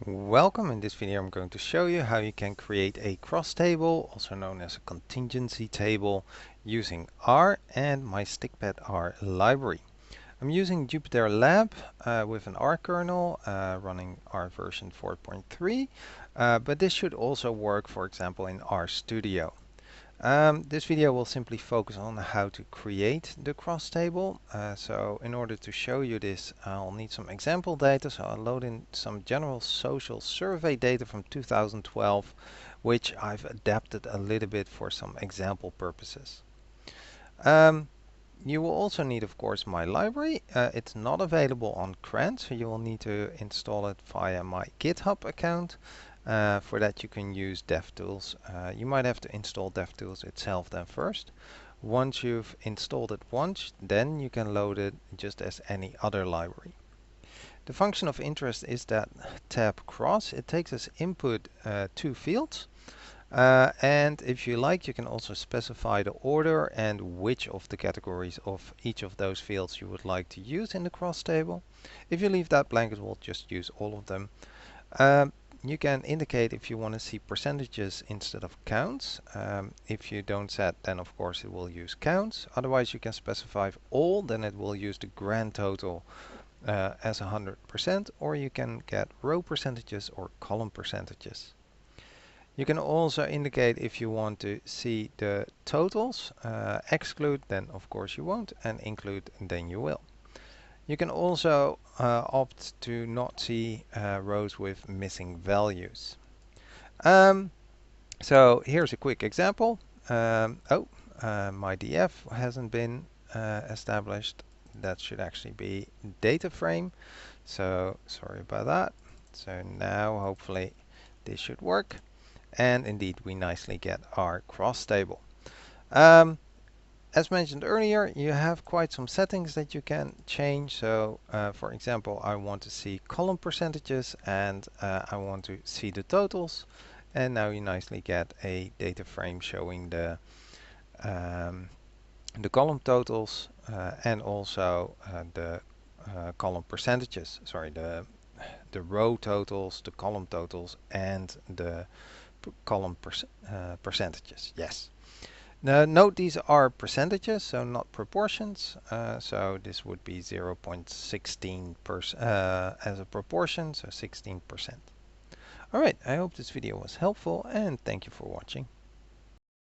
Welcome. In this video I'm going to show you how you can create a cross table, also known as a contingency table, using R and my stikpetR library. I'm using Jupyter Lab with an R kernel running R version 4.3, but this should also work, for example, in RStudio. This video will simply focus on how to create the cross table. So in order to show you this, I'll need some example data. So I'll load in some general social survey data from 2012, which I've adapted a little bit for some example purposes. You will also need, of course, my library. It's not available on CRAN, so you will need to install it via my GitHub account. For that you can use DevTools. You might have to install DevTools itself then first. Once you've installed it once, then you can load it just as any other library. The function of interest is that tab cross. It takes as input two fields. And if you like, you can also specify the order and which of the categories of each of those fields you would like to use in the cross table. If you leave that blank, it will just use all of them. You can indicate if you want to see percentages instead of counts. If you don't set, then of course it will use counts. Otherwise you can specify all, then it will use the grand total as 100%, or you can get row percentages or column percentages. You can also indicate if you want to see the totals. Exclude, then of course you won't, and include, then you will. You can also opt to not see rows with missing values. So here's a quick example. My df hasn't been established. That should actually be data frame. So sorry about that. So now hopefully this should work. And indeed we nicely get our cross table. As mentioned earlier, you have quite some settings that you can change. So for example, I want to see column percentages and I want to see the totals. And now you nicely get a data frame showing the column totals and also the column percentages. Sorry, the row totals, the column totals, and the column percentages. Yes. Now note these are percentages, so not proportions. So this would be 0.16 as a proportion, so 16%. Alright, I hope this video was helpful and thank you for watching.